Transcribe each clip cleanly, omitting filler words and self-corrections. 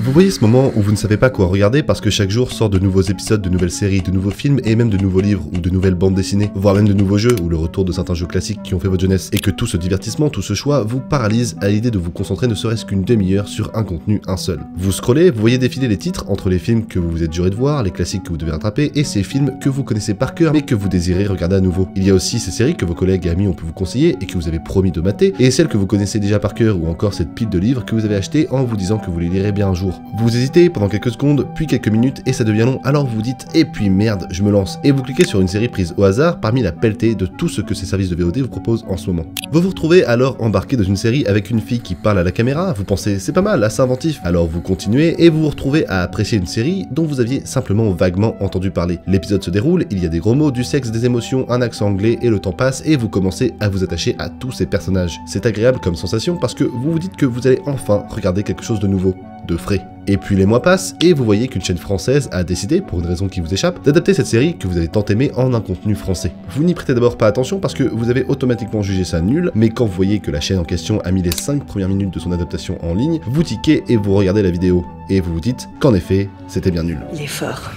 Vous voyez ce moment où vous ne savez pas quoi regarder parce que chaque jour sort de nouveaux épisodes, de nouvelles séries, de nouveaux films et même de nouveaux livres ou de nouvelles bandes dessinées, voire même de nouveaux jeux ou le retour de certains jeux classiques qui ont fait votre jeunesse, et que tout ce divertissement, tout ce choix vous paralyse à l'idée de vous concentrer ne serait-ce qu'une demi-heure sur un contenu, un seul. Vous scrollez, vous voyez défiler les titres entre les films que vous vous êtes juré de voir, les classiques que vous devez rattraper et ces films que vous connaissez par cœur mais que vous désirez regarder à nouveau. Il y a aussi ces séries que vos collègues et amis ont pu vous conseiller et que vous avez promis de mater, et celles que vous connaissez déjà par cœur, ou encore cette pile de livres que vous avez acheté en vous disant que vous les lirez bien un jour. Vous hésitez pendant quelques secondes, puis quelques minutes et ça devient long, alors vous dites et puis merde, je me lance, et vous cliquez sur une série prise au hasard parmi la pelletée de tout ce que ces services de VOD vous proposent en ce moment. Vous vous retrouvez alors embarqué dans une série avec une fille qui parle à la caméra, vous pensez c'est pas mal, assez inventif, alors vous continuez et vous vous retrouvez à apprécier une série dont vous aviez simplement vaguement entendu parler. L'épisode se déroule, il y a des gros mots, du sexe, des émotions, un accent anglais et le temps passe et vous commencez à vous attacher à tous ces personnages. C'est agréable comme sensation parce que vous vous dites que vous allez enfin regarder quelque chose de nouveau, de frais. Et puis les mois passent et vous voyez qu'une chaîne française a décidé, pour une raison qui vous échappe, d'adapter cette série que vous avez tant aimée en un contenu français. Vous n'y prêtez d'abord pas attention parce que vous avez automatiquement jugé ça nul, mais quand vous voyez que la chaîne en question a mis les 5 premières minutes de son adaptation en ligne, vous tiquez et vous regardez la vidéo. Et vous vous dites qu'en effet, c'était bien nul. Il est fort.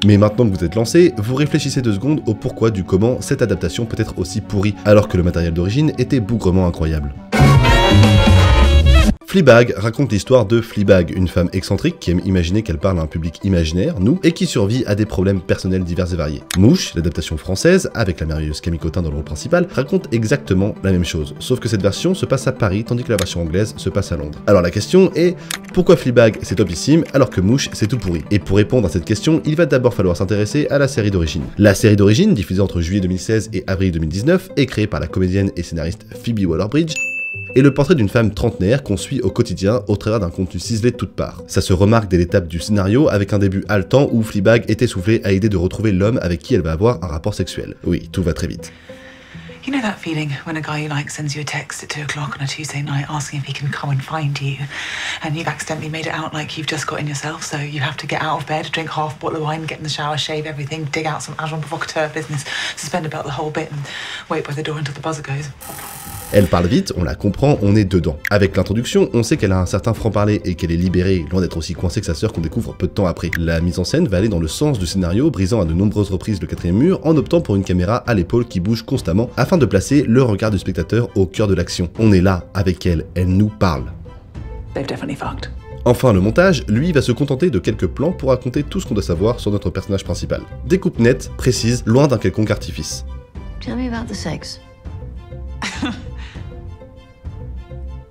Mais maintenant que vous êtes lancé, vous réfléchissez 2 secondes au pourquoi du comment cette adaptation peut être aussi pourrie, alors que le matériel d'origine était bougrement incroyable. Fleabag raconte l'histoire de Fleabag, une femme excentrique qui aime imaginer qu'elle parle à un public imaginaire, nous, et qui survit à des problèmes personnels divers et variés. Mouche, l'adaptation française, avec la merveilleuse Camille Cottin dans le rôle principal, raconte exactement la même chose, sauf que cette version se passe à Paris tandis que la version anglaise se passe à Londres. Alors la question est, pourquoi Fleabag c'est topissime alors que Mouche c'est tout pourri? Et pour répondre à cette question, il va d'abord falloir s'intéresser à la série d'origine. La série d'origine, diffusée entre juillet 2016 et avril 2019, est créée par la comédienne et scénariste Phoebe Waller-Bridge, et le portrait d'une femme trentenaire qu'on suit au quotidien au travers d'un contenu ciselé de toutes parts. Ça se remarque dès l'étape du scénario avec un début haletant où Fleabag est essoufflée à l'idée de retrouver l'homme avec qui elle va avoir un rapport sexuel. Oui, tout va très vite. You know that feeling when a guy you like sends you a text at 2 o'clock on a Tuesday night asking if he can come and find you, and you've accidentally made it out like you've just got in yourself, so you have to get out of bed, drink half a bottle of wine, get in the shower, shave everything, dig out some agent provocateur business, suspend about the whole bit and wait by the door until the buzzer goes. Elle parle vite, on la comprend, on est dedans. Avec l'introduction, on sait qu'elle a un certain franc-parler et qu'elle est libérée, loin d'être aussi coincée que sa sœur qu'on découvre peu de temps après. La mise en scène va aller dans le sens du scénario, brisant à de nombreuses reprises le 4e mur en optant pour une caméra à l'épaule qui bouge constamment afin de placer le regard du spectateur au cœur de l'action. On est là, avec elle nous parle. They've definitely fucked. Enfin, le montage, lui, va se contenter de quelques plans pour raconter tout ce qu'on doit savoir sur notre personnage principal. Découpe nette, précise, loin d'un quelconque artifice. Tell me about the sex.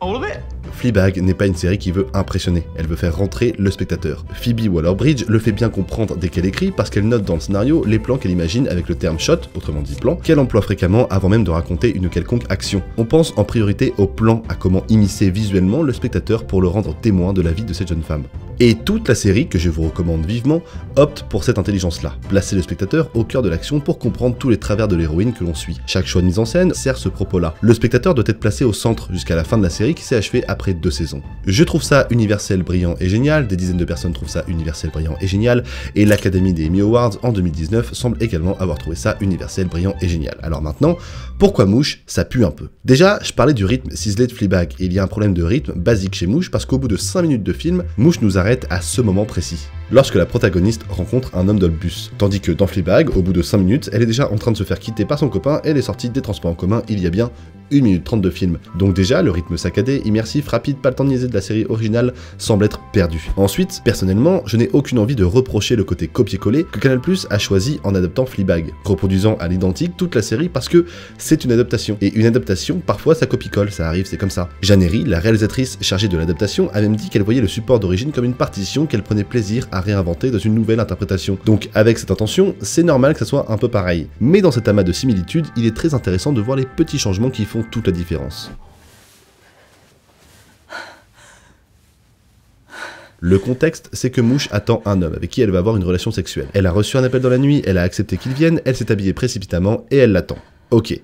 All of it? Fleabag n'est pas une série qui veut impressionner, elle veut faire rentrer le spectateur. Phoebe Waller-Bridge le fait bien comprendre dès qu'elle écrit parce qu'elle note dans le scénario les plans qu'elle imagine avec le terme shot, autrement dit plan, qu'elle emploie fréquemment avant même de raconter une quelconque action. On pense en priorité au plan, à comment immiscer visuellement le spectateur pour le rendre témoin de la vie de cette jeune femme. Et toute la série, que je vous recommande vivement, opte pour cette intelligence-là, placer le spectateur au cœur de l'action pour comprendre tous les travers de l'héroïne que l'on suit. Chaque choix de mise en scène sert ce propos-là. Le spectateur doit être placé au centre jusqu'à la fin de la série qui s'est achevée après 2 saisons. Je trouve ça universel, brillant et génial, des dizaines de personnes trouvent ça universel, brillant et génial, et l'Académie des Emmy Awards en 2019 semble également avoir trouvé ça universel, brillant et génial. Alors maintenant, pourquoi Mouche, ça pue un peu? Déjà, je parlais du rythme ciselé de Fleabag, et il y a un problème de rythme basique chez Mouche parce qu'au bout de 5 minutes de film, Mouche nous arrête à ce moment précis, lorsque la protagoniste rencontre un homme dans le bus, tandis que dans Fleabag, au bout de 5 minutes, elle est déjà en train de se faire quitter par son copain et elle est sortie des transports en commun il y a bien 1 minute 30 de film. Donc déjà, le rythme saccadé, immersif, rapide, pas le temps de niaiser de la série originale semble être perdu. Ensuite, personnellement, je n'ai aucune envie de reprocher le côté copier-coller que Canal+ a choisi en adaptant Fleabag, reproduisant à l'identique toute la série parce que c'est une adaptation. Et une adaptation, parfois ça copie-colle, ça arrive, c'est comme ça. Jeanne Herry, la réalisatrice chargée de l'adaptation, a même dit qu'elle voyait le support d'origine comme une partition qu'elle prenait plaisir à réinventer dans une nouvelle interprétation. Donc avec cette intention, c'est normal que ça soit un peu pareil. Mais dans cet amas de similitudes, il est très intéressant de voir les petits changements qui font toute la différence. Le contexte, c'est que Mouche attend un homme avec qui elle va avoir une relation sexuelle. Elle a reçu un appel dans la nuit, elle a accepté qu'il vienne, elle s'est habillée précipitamment et elle l'attend. Ok.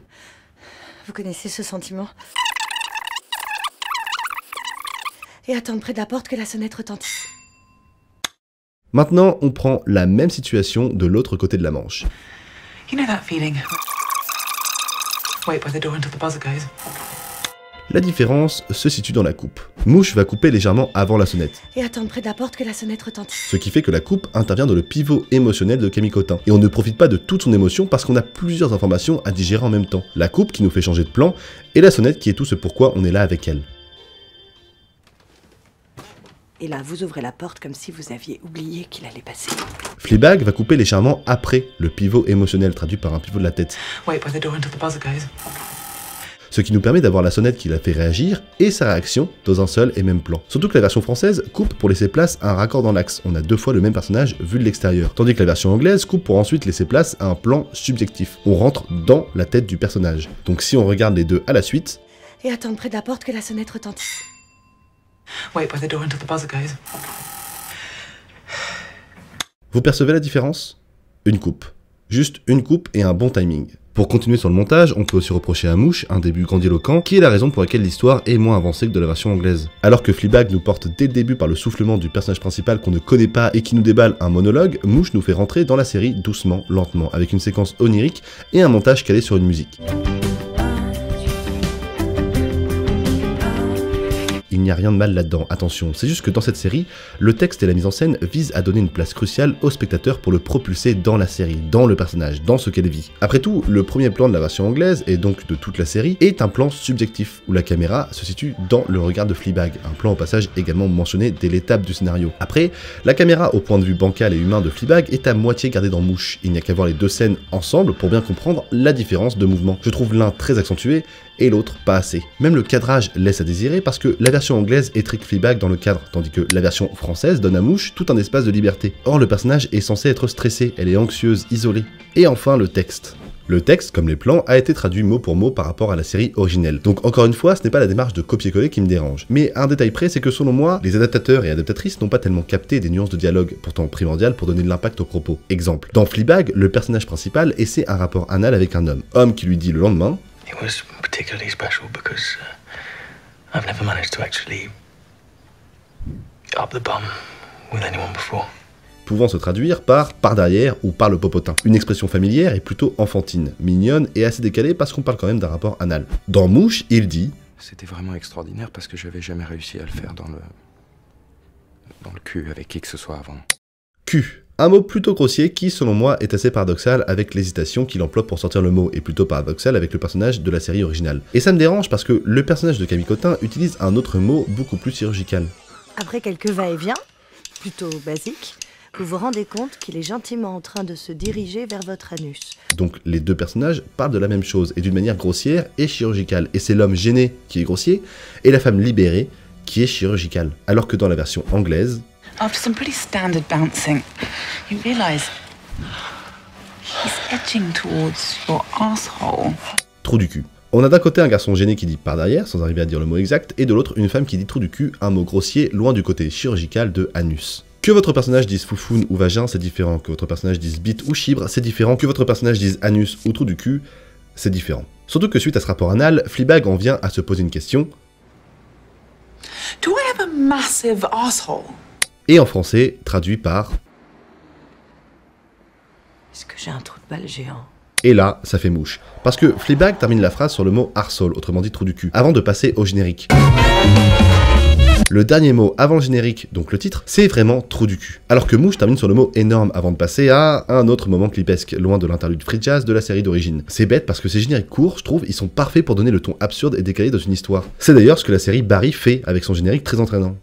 Vous connaissez ce sentiment? Et attendre près de la porte que la sonnette retentisse. Maintenant, on prend la même situation de l'autre côté de la Manche. You know that feeling? Wait by the door until the buzzer goes. La différence se situe dans la coupe. Mouche va couper légèrement avant la sonnette, Et attendre près de la porte que la sonnette retentisse. ce qui fait que la coupe intervient dans le pivot émotionnel de Camille Cotin. Et on ne profite pas de toute son émotion parce qu'on a plusieurs informations à digérer en même temps. La coupe qui nous fait changer de plan, et la sonnette qui est tout ce pourquoi on est là avec elle. Et là, vous ouvrez la porte comme si vous aviez oublié qu'il allait passer. Fleabag va couper légèrement après le pivot émotionnel traduit par un pivot de la tête. Wait by the door until the buzzer goes. Ce qui nous permet d'avoir la sonnette qui la fait réagir et sa réaction dans un seul et même plan. Surtout que la version française coupe pour laisser place à un raccord dans l'axe, on a 2 fois le même personnage vu de l'extérieur. Tandis que la version anglaise coupe pour ensuite laisser place à un plan subjectif. On rentre dans la tête du personnage. Donc si on regarde les deux à la suite, Et attendre près de la porte que la sonnette retentisse. Wait by the door until the buzzer goes. vous percevez la différence? Une coupe. Juste une coupe et un bon timing. Pour continuer sur le montage, on peut aussi reprocher à Mouche un début grandiloquent, qui est la raison pour laquelle l'histoire est moins avancée que de la version anglaise. Alors que Fleabag nous porte dès le début par le soufflement du personnage principal qu'on ne connaît pas et qui nous déballe un monologue, Mouche nous fait rentrer dans la série doucement, lentement, avec une séquence onirique et un montage calé sur une musique. Il n'y a rien de mal là-dedans, attention, c'est juste que dans cette série, le texte et la mise en scène visent à donner une place cruciale au spectateur pour le propulser dans la série, dans le personnage, dans ce qu'elle vit. Après tout, le premier plan de la version anglaise, et donc de toute la série, est un plan subjectif, où la caméra se situe dans le regard de Fleabag, un plan au passage également mentionné dès l'étape du scénario. Après, la caméra au point de vue bancal et humain de Fleabag est à moitié gardée dans Mouche, il n'y a qu'à voir les deux scènes ensemble pour bien comprendre la différence de mouvement. Je trouve l'un très accentué, et l'autre pas assez. Même le cadrage laisse à désirer parce que la version anglaise étrique Fleabag dans le cadre, tandis que la version française donne à Mouche tout un espace de liberté. Or le personnage est censé être stressé, elle est anxieuse, isolée. Et enfin le texte. Le texte, comme les plans, a été traduit mot pour mot par rapport à la série originelle. Donc encore une fois, ce n'est pas la démarche de copier-coller qui me dérange. Mais un détail près, c'est que selon moi, les adaptateurs et adaptatrices n'ont pas tellement capté des nuances de dialogue, pourtant primordiales pour donner de l'impact aux propos. Exemple, dans Fleabag, le personnage principal essaie un rapport anal avec un homme qui lui dit le lendemain: It was particularly special because I've never managed to actually up the bum with anyone before. Pouvant se traduire par derrière ou par le popotin. Une expression familière et plutôt enfantine, mignonne et assez décalée parce qu'on parle quand même d'un rapport anal. Dans Mouche, il dit: C'était vraiment extraordinaire parce que j'avais jamais réussi à le faire dans le cul avec qui que ce soit avant. Cul. Un mot plutôt grossier qui, selon moi, est assez paradoxal avec l'hésitation qu'il emploie pour sortir le mot, et plutôt paradoxal avec le personnage de la série originale. Et ça me dérange parce que le personnage de Camille Cotin utilise un autre mot beaucoup plus chirurgical. Après quelques va-et-vient, plutôt basiques, vous vous rendez compte qu'il est gentiment en train de se diriger vers votre anus. Donc les deux personnages parlent de la même chose, et d'une manière grossière et chirurgicale. Et c'est l'homme gêné qui est grossier, et la femme libérée qui est chirurgicale. Alors que dans la version anglaise, After some pretty standard bouncing, you realise he's edging towards your asshole. trou du cul. On a d'un côté un garçon gêné qui dit par derrière, sans arriver à dire le mot exact, et de l'autre une femme qui dit trou du cul, un mot grossier, loin du côté chirurgical de anus. Que votre personnage dise foufoune ou vagin, c'est différent. Que votre personnage dise bite ou chibre, c'est différent. Que votre personnage dise anus ou trou du cul, c'est différent. Surtout que suite à ce rapport anal, Fleabag en vient à se poser une question. Do I have a massive asshole? Et en français, traduit par... Est-ce que j'ai un trou de balle géant? Et là, ça fait mouche. Parce que Fleabag termine la phrase sur le mot arsehole, autrement dit trou du cul, avant de passer au générique. Le dernier mot avant le générique, donc le titre, c'est vraiment trou du cul. Alors que Mouche termine sur le mot énorme avant de passer à un autre moment clipesque, loin de l'interlude free jazz de la série d'origine. C'est bête parce que ces génériques courts, je trouve, ils sont parfaits pour donner le ton absurde et décalé dans une histoire. C'est d'ailleurs ce que la série Barry fait avec son générique très entraînant.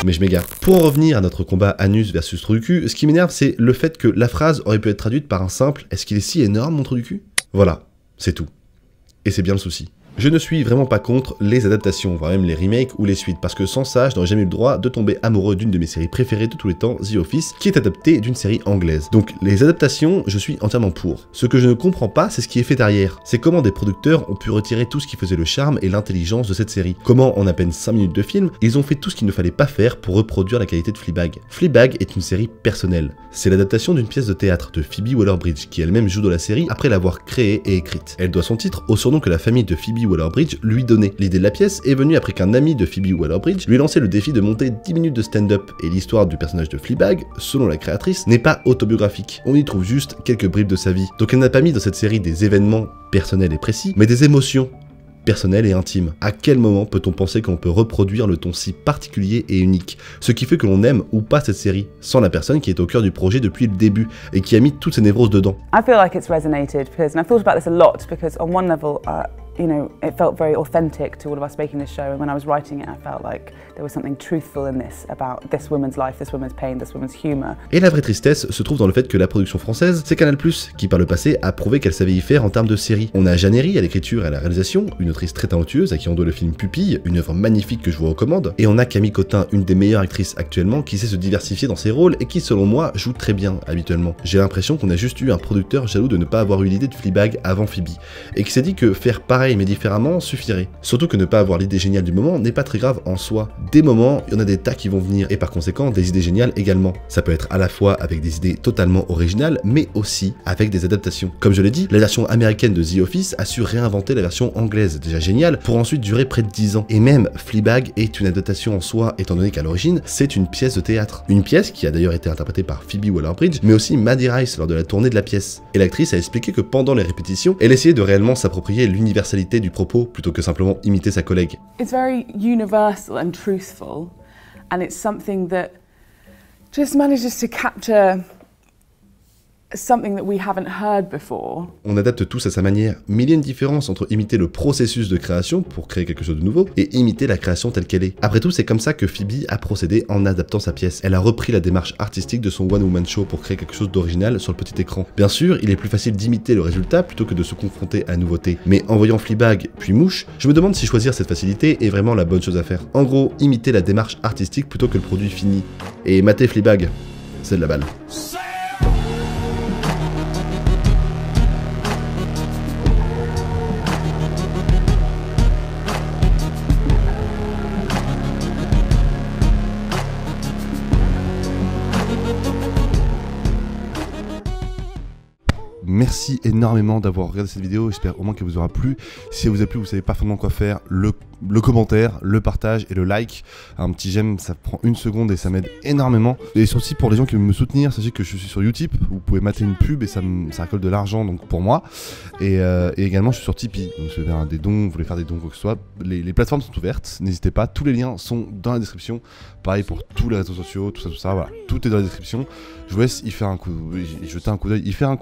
Mais je m'égare. Pour en revenir à notre combat anus versus trou du cul, ce qui m'énerve c'est le fait que la phrase aurait pu être traduite par un simple « Est-ce qu'il est si énorme mon trou du cul ?» Voilà, c'est tout. Et c'est bien le souci. Je ne suis vraiment pas contre les adaptations, voire même les remakes ou les suites, parce que sans ça, je n'aurais jamais eu le droit de tomber amoureux d'une de mes séries préférées de tous les temps, The Office, qui est adaptée d'une série anglaise. Donc les adaptations, je suis entièrement pour. Ce que je ne comprends pas, c'est ce qui est fait derrière. C'est comment des producteurs ont pu retirer tout ce qui faisait le charme et l'intelligence de cette série. Comment, en à peine 5 minutes de film, ils ont fait tout ce qu'il ne fallait pas faire pour reproduire la qualité de Fleabag. Fleabag est une série personnelle. C'est l'adaptation d'une pièce de théâtre de Phoebe Waller-Bridge, qui elle-même joue dans la série après l'avoir créée et écrite. Elle doit son titre au surnom que la famille de Phoebe Phoebe Waller-Bridge lui donnait. L'idée de la pièce est venue après qu'un ami de Phoebe Waller-Bridge lui ait lancé le défi de monter 10 minutes de stand-up, et l'histoire du personnage de Fleabag, selon la créatrice, n'est pas autobiographique. On y trouve juste quelques bribes de sa vie. Donc elle n'a pas mis dans cette série des événements personnels et précis, mais des émotions personnel et intime. À quel moment peut-on penser qu'on peut reproduire le ton si particulier et unique? Ce qui fait que l'on aime ou pas cette série, sans la personne qui est au cœur du projet depuis le début et qui a mis toutes ses névroses dedans. I feel like it's resonated because, and I've thought about this a lot, because on one level, you know, it felt very authentic to all of us making this show, and when I was writing it, I felt like there was something truthful in this about this woman's life, this woman's pain, this woman's humour. Et la vraie tristesse se trouve dans le fait que la production française, c'est Canal+, qui par le passé a prouvé qu'elle savait y faire en termes de série. On a Jeanne Herry à l'écriture et à la réalisation, une autrice très talentueuse à qui on doit le film Pupille, une œuvre magnifique que je vous recommande, et on a Camille Cotin, une des meilleures actrices actuellement, qui sait se diversifier dans ses rôles et qui, selon moi, joue très bien habituellement. J'ai l'impression qu'on a juste eu un producteur jaloux de ne pas avoir eu l'idée de Fleabag avant Phoebe, et qui s'est dit que faire pareil mais différemment suffirait. Surtout que ne pas avoir l'idée géniale du moment n'est pas très grave en soi. Des moments, il y en a des tas qui vont venir, et par conséquent des idées géniales également. Ça peut être à la fois avec des idées totalement originales, mais aussi avec des adaptations. Comme je l'ai dit, la version américaine de The Office a su réinventer la version anglaise, déjà géniale, pour ensuite durer près de 10 ans. Et même Fleabag est une adaptation en soi, étant donné qu'à l'origine, c'est une pièce de théâtre. Une pièce qui a d'ailleurs été interprétée par Phoebe Waller-Bridge, mais aussi Maddie Rice lors de la tournée de la pièce. Et l'actrice a expliqué que pendant les répétitions, elle essayait de réellement s'approprier l'universalité du propos, plutôt que simplement imiter sa collègue. It's very universal and truthful, and it's something that just manages to capture something that we haven't heard before. On adapte tous à sa manière, mais il y a une différence entre imiter le processus de création pour créer quelque chose de nouveau et imiter la création telle qu'elle est. Après tout, c'est comme ça que Phoebe a procédé en adaptant sa pièce. Elle a repris la démarche artistique de son one-woman show pour créer quelque chose d'original sur le petit écran. Bien sûr, il est plus facile d'imiter le résultat plutôt que de se confronter à la nouveauté. Mais en voyant Fleabag puis Mouche, je me demande si choisir cette facilité est vraiment la bonne chose à faire. En gros, imiter la démarche artistique plutôt que le produit fini. Et mater Fleabag, c'est de la balle. Merci énormément d'avoir regardé cette vidéo, j'espère au moins qu'elle vous aura plu. Si elle vous a plu, vous savez parfaitement quoi faire, le commentaire, le partage et le like. Un petit j'aime, ça prend 1 seconde et ça m'aide énormément. Et surtout pour les gens qui veulent me soutenir, sachez que je suis sur Utip, vous pouvez mater une pub et ça récolte de l'argent donc pour moi. Et également je suis sur Tipeee, donc si vous avez des dons, vous voulez faire des dons quoi que ce soit, les plateformes sont ouvertes, n'hésitez pas, tous les liens sont dans la description. Pareil pour tous les réseaux sociaux, tout ça, voilà, tout est dans la description. Je vous laisse y faire un coup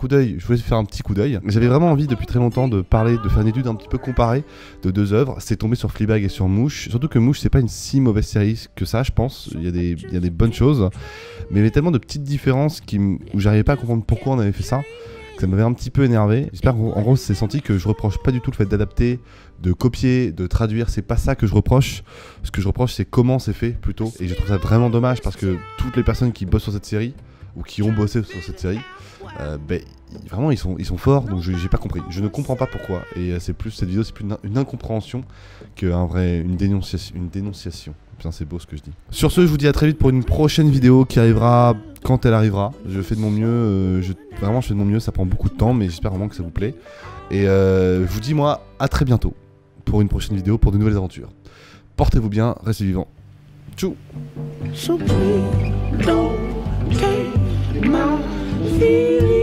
d'œil, je vous laisse faire un petit coup d'œil. J'avais vraiment envie depuis très longtemps de parler, de faire une étude un petit peu comparée de 2 œuvres. C'est tombé sur Fleabag et sur Mouche. Surtout que Mouche, c'est pas une si mauvaise série que ça, je pense. Il y a des bonnes choses, mais il y avait tellement de petites différences où j'arrivais pas à comprendre pourquoi on avait fait ça, que ça m'avait un petit peu énervé. J'espère qu'en gros, c'est senti que je reproche pas du tout le fait d'adapter, de copier, de traduire. C'est pas ça que je reproche. Ce que je reproche, c'est comment c'est fait plutôt. Et je trouve ça vraiment dommage parce que toutes les personnes qui bossent sur cette série ou qui ont bossé sur cette série, vraiment ils sont forts, donc j'ai pas compris, je ne comprends pas pourquoi, et c'est plus, cette vidéo c'est plus une incompréhension une dénonciation. Putain, c'est beau ce que je dis. Sur ce, je vous dis à très vite pour une prochaine vidéo qui arrivera quand elle arrivera. Je fais de mon mieux, vraiment je fais de mon mieux, ça prend beaucoup de temps, mais j'espère vraiment que ça vous plaît. Et je vous dis moi à très bientôt pour une prochaine vidéo, pour de nouvelles aventures. Portez-vous bien, restez vivants. Tchou. So please don't take my feelings.